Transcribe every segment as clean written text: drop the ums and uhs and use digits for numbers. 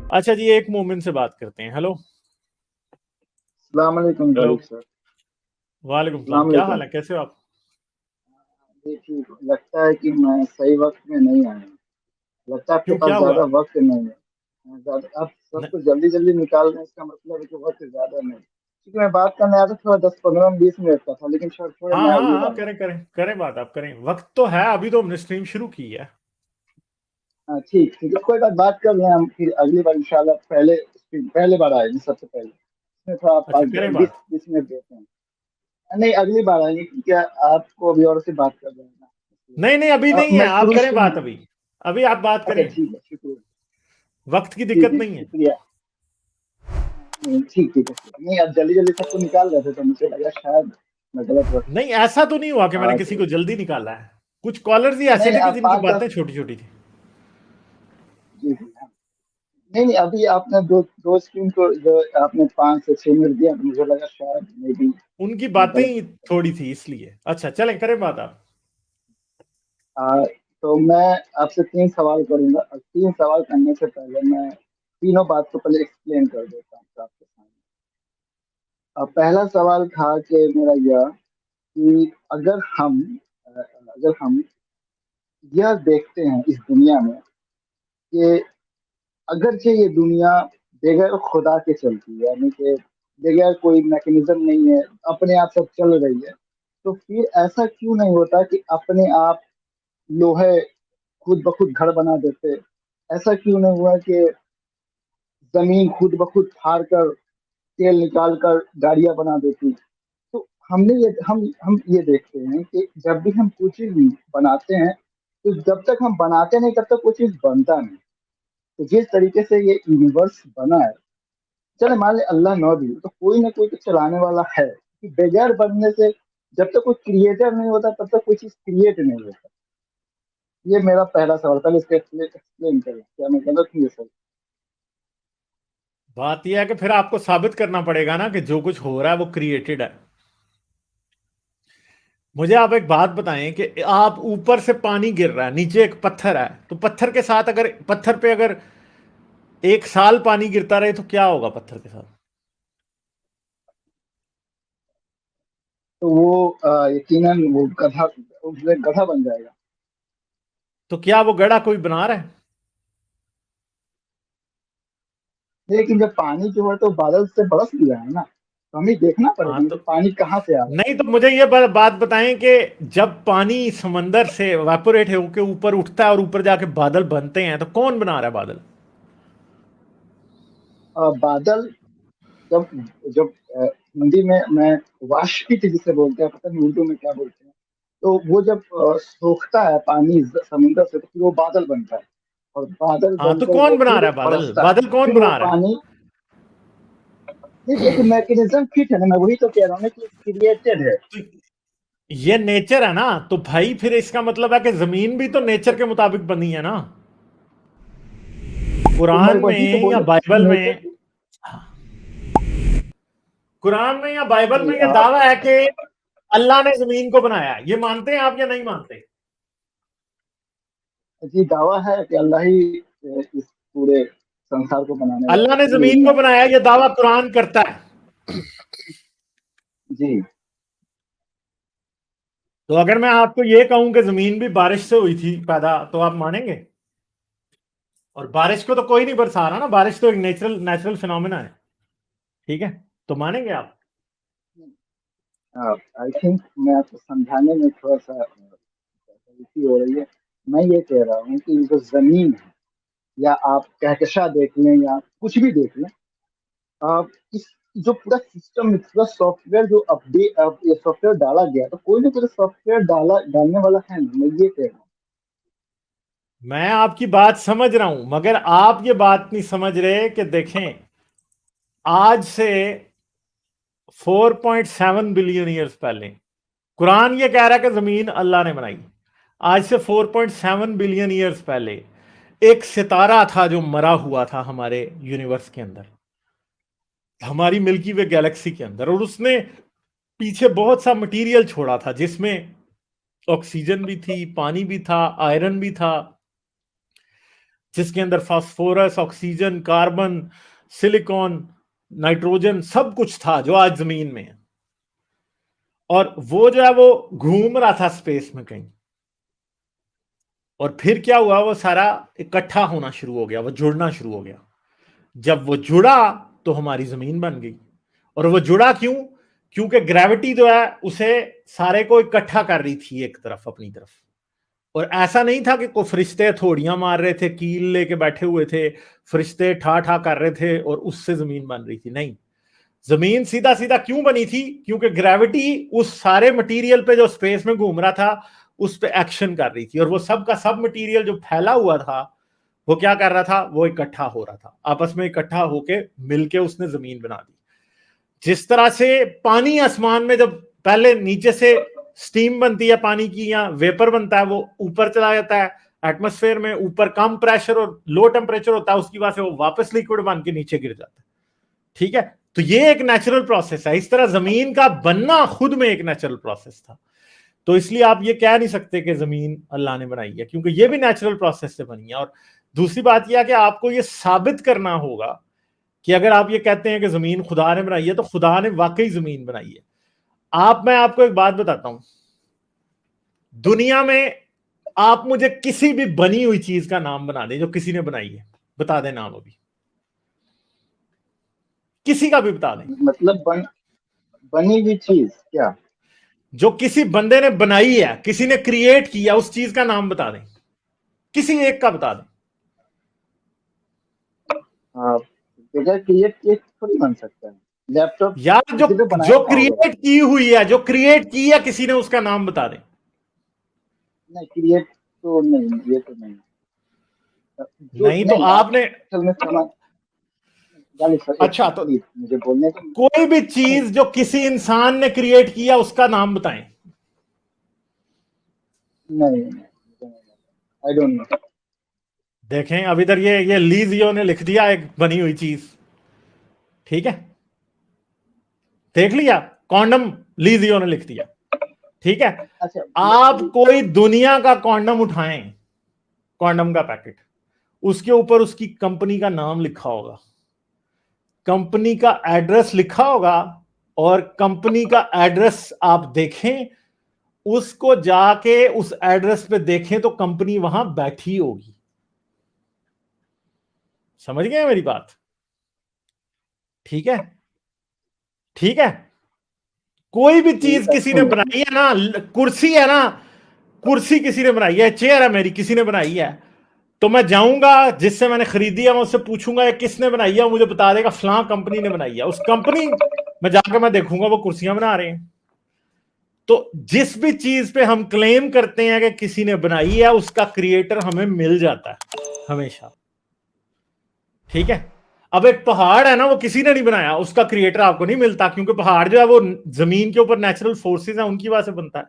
अच्छा जी, एक मोमेंट से बात करते हैं। हेलो। अस्सलाम वालेकुम हेलो। तारिक सर। वालेकुम सलाम, अस्सलाम क्या वालेकुम। हाल है, कैसे हो आप? देखिए, लगता है कि मैं सही वक्त में नहीं आया हूँ। लगता है आपके क्यों, पास क्या हुआ? ज्यादा वक्त नहीं है। आप न, सबको जल्दी जल्दी निकाल रहे हैं, इसका मतलब है कि वक्त ज्यादा नहीं। क्योंकि मैं बात करने आया था थोड़ा 10 15 20 मिनट का था, लेकिन सर थोड़ा हाँ मैं हाँ अगली हाँ, बार आऊँ। करें करें करें बात, आप करें, वक्त तो है, अभी तो हमने स्ट्रीम शुरू की है। हाँ ठीक ठीक है, कोई बात कर रहे हैं हम, फिर अगली बार इंशाल्लाह पहले पहले बार आएंगे सबसे पहले। इसमें थोड़ा आप अच्छा, पाँच करें बीस बात। 20 मिनट देते हैं। नहीं, अगली बार आएंगे क्योंकि आपको अभी और से बात कर रहे हैं ना, इसलिए। नहीं नहीं, अभी नहीं है, मैं आप शुरू करें शुरू बात अभी। अभी आप बात अच्छा करें। ठीक है, शुक्रिया। वक्त की जी दिक्कत जी नहीं है। शुक्रिया। नहीं ठीक ठीक है नहीं, आप जल्दी जल्दी सबको निकाल रहे थे तो मुझे लगा शायद मैं गलत वक्त नहीं, ऐसा तो नहीं हुआ कि मैंने किसी तो को जल्दी निकाला है। कुछ कॉलर्स ही नहीं ऐसे नहीं, थे कि आप जिनकी पाँच दस। बातें छोटी छोटी थी। जी जी हाँ। नहीं नहीं, अभी आपने दो दो स्क्रीन को जो आपने 5 से 6 मिनट दिया तो मुझे लगा शायद मे बी उनकी मैं बातें गलत ही वक्त थोड़ी थी इसलिए। अच्छा, चलें, करें बात आप। तो मैं आपसे 3 सवाल करूंगा, और 3 सवाल करने से पहले मैं तीनों बात को पहले एक्सप्लेन कर देता हूँ आपके सामने। पहला सवाल था कि मेरा यह कि अगर हम यह देखते हैं इस दुनिया में कि अगरचे ये दुनिया बगैर खुदा के चलती है, यानी कि बगैर कोई मैकेनिज्म नहीं है, अपने आप सब चल रही है, तो फिर ऐसा क्यों नहीं होता कि अपने आप लोहे खुद ब खुद घर बना देते? ऐसा क्यों नहीं हुआ कि जमीन खुद ब खुद फाड़ कर तेल निकाल कर गाड़ियां बना देती? तो हम ये देखते हैं कि जब भी हम कुछ चीज बनाते हैं, तो जब तक हम बनाते नहीं तब तक वो चीज बनता नहीं। तो जिस तरीके से ये यूनिवर्स बना है, चले मान ले अल्लाह न भी तो कोई ना कोई तो चलाने वाला है, कि बगैर बनने से जब तक कोई क्रिएटर नहीं होता तब तक कोई चीज क्रिएट नहीं होता। ये मेरा पहला सवाल, पहले इसका एक्सप्लेन करें, क्या मैं गलत हूँ ये सर? बात यह है कि फिर आपको साबित करना पड़ेगा ना कि जो कुछ हो रहा है वो क्रिएटेड है। मुझे आप एक बात बताएं कि आप ऊपर से पानी गिर रहा है, नीचे एक पत्थर है, तो पत्थर के साथ अगर पत्थर पे अगर 1 साल पानी गिरता रहे तो क्या होगा पत्थर के साथ? तो वो यकीनन वो गधा, उसमें गधा बन जाएगा। तो क्या वो गड़ा कोई बना रहा है? लेकिन जब पानी जो है तो बादल से बरस दिया है ना, तो हमें देखना हाँ पड़ेगा तो कि पानी कहाँ से आ रहा है। नहीं, तो मुझे ये बात बताएं कि जब पानी समंदर से एवापोरेट होकर ऊपर उठता है और ऊपर जाके बादल बनते हैं, तो कौन बना रहा है बादल? बादल जब जब हिंदी में मैं वाष्पित जिसे बोलते हैं, पता नहीं उर्दू में क्या बोलते हैं, तो वो जब सोखता है पानी समुद्र से तो फिर वो बादल बनता है, और बादल हाँ, तो बनकर वो कौन बना फिर रहा है बादल? बरसता है, बादल कौन फिर वो बना रहा है? पानी। सिर्फ एक मैकेनिज्म फिट है ना, मैं वही तो कह रहा हूँ ना कि क्रिएटेड है। तो ये नेचर है ना, तो भाई फिर इसका मतलब है कि जमीन भी तो नेचर के मुताबिक बनी है ना। तो मैं कुरान वही तो में या बोल रहा हूँ बाइबल नेचर में, की। कुरान में या बाइबल जी में ये दावा है कि अल्लाह ने जमीन को बनाया। ये मानते हैं आप या नहीं मानते? जी दावा है कि अल्लाह ही इस पूरे संसार को बनाने वाला अल्लाह है, ने पूरी जमीन दुनिया को को। बनाया, ये दावा कुरान करता है। जी। तो अगर मैं आपको ये कहूं कि जमीन भी बारिश से हुई थी पैदा, तो आप मानेंगे? और बारिश को तो कोई नहीं बरसा रहा ना, बारिश तो एक नेचुरल नेचुरल फिनोमेना है। ठीक है, तो मानेंगे आप? आई थिंक मैं आपको समझाने में थोड़ा सा गलती हो रही है। मैं ये कह रहा हूँ कि जो जमीन है, या आप कहकशा देख लें या कुछ भी देख लें, इस जो पूरा सिस्टम, पूरा सॉफ्टवेयर जो अपडेट, अब ये सॉफ्टवेयर डाला गया तो कोई ना कोई सॉफ्टवेयर डालने वाला है ना, मैं ये कह रहा हूँ। मैं आपकी बात समझ रहा हूं, मगर आप ये बात नहीं समझ रहे कि देखें, आज से 4.7 बिलियन ईयर्स पहले कुरान ये कह रहा है कि जमीन अल्लाह ने बनाई। आज से 4.7 बिलियन ईयर्स पहले एक सितारा था जो मरा हुआ था हमारे यूनिवर्स के अंदर, हमारी मिल्की वे गैलेक्सी के अंदर, और उसने पीछे बहुत सा मटेरियल छोड़ा था जिसमें ऑक्सीजन भी थी, पानी भी था, आयरन भी था। जिसके अंदर phosphorus, oxygen, carbon, silicon, nitrogen सब कुछ था जो आज जमीन में है। और वो जो है वो घूम रहा था स्पेस में कहीं, और फिर क्या हुआ, वो सारा इकट्ठा होना शुरू हो गया, वो जुड़ना शुरू हो गया। जब वो जुड़ा तो हमारी जमीन बन गई। और वो जुड़ा क्यों? क्योंकि ग्रेविटी जो है उसे सारे को इकट्ठा कर रही थी एक तरफ, अपनी तरफ। और ऐसा नहीं था कि कोई फरिश्ते थोड़ियां मार रहे थे, कील लेके बैठे हुए थे, फरिश्ते ठा ठा कर रहे थे और उससे जमीन बन रही थी। नहीं, जमीन सीधा सीधा क्यों बनी थी? क्योंकि ग्रेविटी उस सारे मटेरियल पे जो स्पेस में घूम रहा था उस पे एक्शन कर रही थी, और वो सब का सब मटेरियल जो फैला हुआ था वो क्या कर रहा था? वो इकट्ठा हो रहा था, आपस में इकट्ठा होके मिलके उसने जमीन बना दी। जिस तरह से पानी आसमान में जब पहले नीचे से स्टीम बनती है पानी की, या वेपर बनता है, वो ऊपर चला जाता है एटमॉस्फेयर में, ऊपर कम प्रेशर और लो टेम्परेचर होता है, उसकी वजह से वो वापस लिक्विड बन के नीचे गिर जाता है। ठीक है, तो ये एक नेचुरल प्रोसेस है। इस तरह जमीन का बनना खुद में एक नेचुरल प्रोसेस था। तो इसलिए आप ये कह नहीं सकते कि जमीन अल्लाह ने बनाई है, क्योंकि ये भी नेचुरल प्रोसेस से बनी है। और दूसरी बात यह है कि आपको ये साबित करना होगा कि अगर आप ये कहते हैं कि जमीन खुदा ने बनाई है तो खुदा ने वाकई जमीन बनाई है। मैं आपको एक बात बताता हूं, दुनिया में आप मुझे किसी भी बनी हुई चीज का नाम बना दें जो किसी ने बनाई है, बता दें नाम, अभी किसी का भी बता दें। मतलब बनी हुई चीज क्या? जो किसी बंदे ने बनाई है, किसी ने क्रिएट किया, उस चीज का नाम बता दें, किसी एक का बता दें। बगैर क्रिएट किए थोड़ी बन सकता है। लैपटॉप यार जो किसी ने बनाया जो था होगा। क्रिएट की हुई है, जो क्रिएट की है किसी ने, उसका नाम बता दें। नहीं, क्रिएट तो नहीं, ये तो नहीं। जो नहीं तो नहीं, आप आपने, असल में समझ। गालिब सर, एक अच्छा तो प्लीज मुझे बोलने तो। कोई भी नहीं चीज जो किसी इंसान ने क्रिएट किया उसका नाम बताएं। नहीं, आई डोंट नो। देखें, अब इधर ये लीजियो ने लिख दिया एक बनी हुई चीज। ठीक है, देख लिया, कॉन्डम लीजियो ने लिख दिया। ठीक है, अच्छा आप कोई दुनिया का कॉन्डम उठाएं, कॉन्डम का पैकेट, उसके ऊपर उसकी कंपनी का नाम लिखा होगा, कंपनी का एड्रेस लिखा होगा, और कंपनी का एड्रेस आप देखें, उसको जाके उस एड्रेस पे देखें तो कंपनी वहां बैठी होगी। समझ गए मेरी बात? ठीक है, ठीक है। कोई भी चीज किसी ने सुन रहा हूँ। बनाई है ना, कुर्सी है ना, कुर्सी किसी ने बनाई है, चेयर है मेरी, किसी ने बनाई है, तो मैं जाऊंगा जिससे मैंने खरीदी है, मैं उससे पूछूंगा ये किसने बनाई है, मुझे बता देगा फलां कंपनी ने बनाई है। उस कंपनी में जाकर मैं देखूंगा वो कुर्सियां बना रहे हैं। तो जिस भी चीज पे हम क्लेम करते हैं कि किसी ने बनाई है, उसका क्रिएटर हमें मिल जाता है हमेशा। ठीक है, अब एक पहाड़ है ना, वो किसी ने नहीं बनाया, उसका क्रिएटर आपको नहीं मिलता, क्योंकि पहाड़ जो है वो जमीन के ऊपर नेचुरल फोर्सेस है उनकी वजह से बनता है।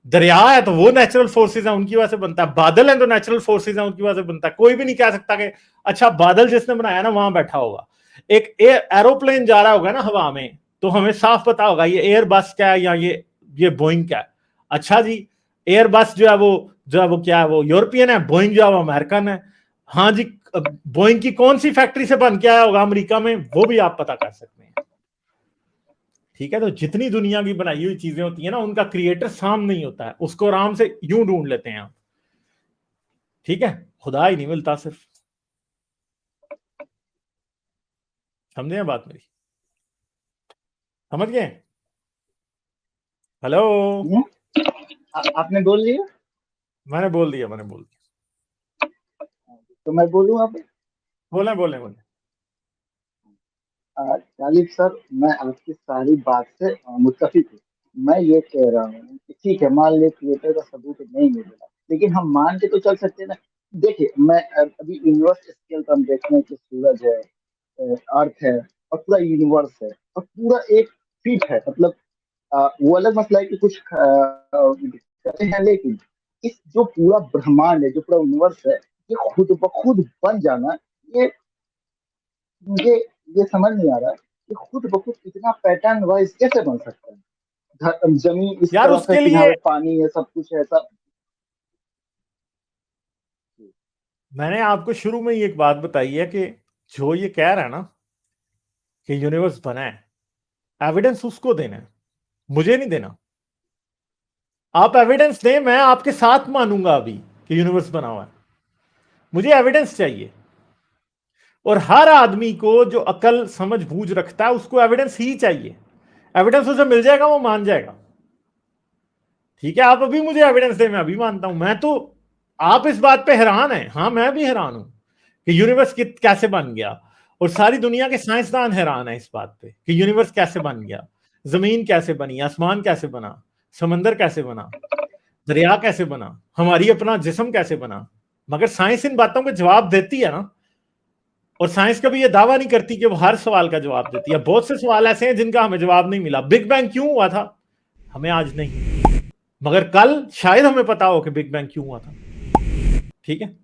दरिया है तो वो नेचुरल फोर्सेज है उनकी वजह से बनता है, बादल है तो नेचुरल फोर्सेज है उनकी वजह से बनता है। कोई भी नहीं कह सकता कि अच्छा बादल जिसने बनाया ना वहां बैठा होगा। एक एरोप्लेन जा रहा होगा ना हवा में, तो हमें साफ पता होगा ये एयर बस क्या है या ये बोइंग क्या है। अच्छा जी, एयर बस जो है वो क्या है, वो यूरोपियन है, बोइंग जो है वो अमेरिकन है। हाँ जी, बोइंग की कौन सी फैक्ट्री से बन के आया होगा अमेरिका में, वो भी आप पता कर सकते हैं। ठीक है, तो जितनी दुनिया की बनाई हुई चीजें होती है ना, उनका क्रिएटर सामने ही होता है, उसको आराम से यूं ढूंढ लेते हैं आप। ठीक है, खुदा ही नहीं मिलता सिर्फ। समझे बात मेरी? समझ गए? हेलो? हम्म? आपने बोल लिया मैंने बोल दिया, मैंने बोल दिया। तो मैं बोलूँ अब। बोले बोले बोले। गालिब सर, मैं आपकी सारी बात से मुत्तफिक हूँ। मैं ये कह रहा हूँ कि ठीक है, मान लिया क्रिएटर का सबूत नहीं मिलेगा, लेकिन हम मान के तो चल सकते हैं ना। देखिए, मैं अभी यूनिवर्स स्केल पर हम देखते हैं कि सूरज है, अर्थ है, और पूरा यूनिवर्स है, और पूरा एक फीट है। मतलब वो अलग मसला है कि कुछ दिक्कतें हैं, लेकिन इस जो पूरा ब्रह्मांड है, जो पूरा यूनिवर्स है, ये खुद ब खुद बन जाना, ये मुझे ये समझ नहीं आ रहा है कि खुद ब खुद इतना पैटर्न वाइज कैसे बन सकता है। जमीन इस यार तरफ है उसके कि जहाँ लिए पे पानी है, सब कुछ है, सब। मैंने आपको शुरू में ही एक बात बताई है कि जो ये कह रहा है ना कि यूनिवर्स बना है, एविडेंस उसको देना है, मुझे नहीं देना। आप एविडेंस दें, मैं आपके साथ मानूंगा अभी कि यूनिवर्स बना हुआ है, मुझे एविडेंस चाहिए। और हर आदमी को जो अकल समझ बूझ रखता है उसको एविडेंस ही चाहिए। एविडेंस उसे मिल जाएगा, वो मान जाएगा। ठीक है, आप अभी मुझे एविडेंस दें, मैं अभी मानता हूं। मैं तो, आप इस बात पे हैरान हैं, हाँ मैं भी हैरान हूं कि यूनिवर्स कैसे बन गया। और सारी दुनिया के साइंसदान हैरान है इस बात पे कि यूनिवर्स कैसे बन गया, जमीन कैसे बनी, आसमान कैसे बना, समंदर कैसे बना, दरिया कैसे बना, हमारी अपना जिस्म कैसे बना। मगर साइंस इन बातों के जवाब देती है ना। और साइंस कभी ये दावा नहीं करती कि वो हर सवाल का जवाब देती है। बहुत से सवाल ऐसे हैं जिनका हमें जवाब नहीं मिला। बिग बैंग क्यों हुआ था, हमें आज नहीं, मगर कल शायद हमें पता हो कि बिग बैंग क्यों हुआ था। ठीक है,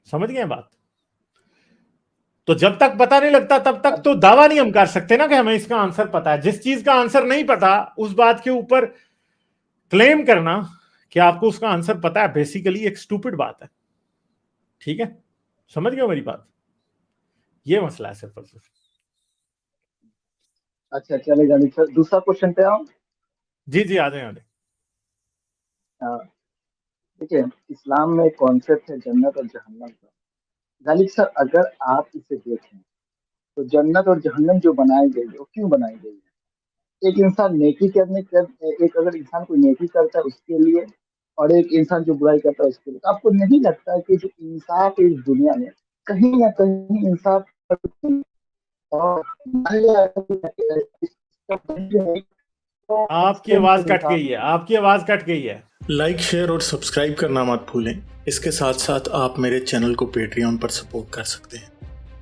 समझ गए बात। तो जब तक पता नहीं लगता तब तक तो दावा नहीं हम कर सकते ना कि हमें इसका आंसर पता है। जिस चीज का आंसर नहीं पता उस बात के ऊपर क्लेम करना कि आपको उसका आंसर पता है, बेसिकली एक स्टूपिड बात है। ठीक है, समझ गए मेरी बात। ये मसला है सिर्फ और सिर्फ। अच्छा चलेगा सर, दूसरा क्वेश्चन पे आओ। जी जी, आ जाए आ जाए। देखिए, इस्लाम में कॉन्सेप्ट है जन्नत और जहन्नम का। गालिब सर, अगर आप इसे देखें तो जन्नत और जहन्नम जो बनाई गई है वो क्यों बनाई गई है? एक इंसान नेकी करने कर एक अगर इंसान कोई नेकी करता है उसके लिए, और एक इंसान जो बुराई करता है उसके लिए। तो आपको नहीं लगता है कि जो इंसाफ है इस दुनिया में, कहीं ना कहीं इंसाफ और मान लिया आपकी आवाज कट गई है, आपकी आवाज कट गई है। लाइक, शेयर और सब्सक्राइब करना मत भूलें। इसके साथ साथ आप मेरे चैनल को पेट्रियन पर सपोर्ट कर सकते हैं।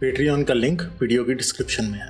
पेट्रियन का लिंक वीडियो की डिस्क्रिप्शन में है।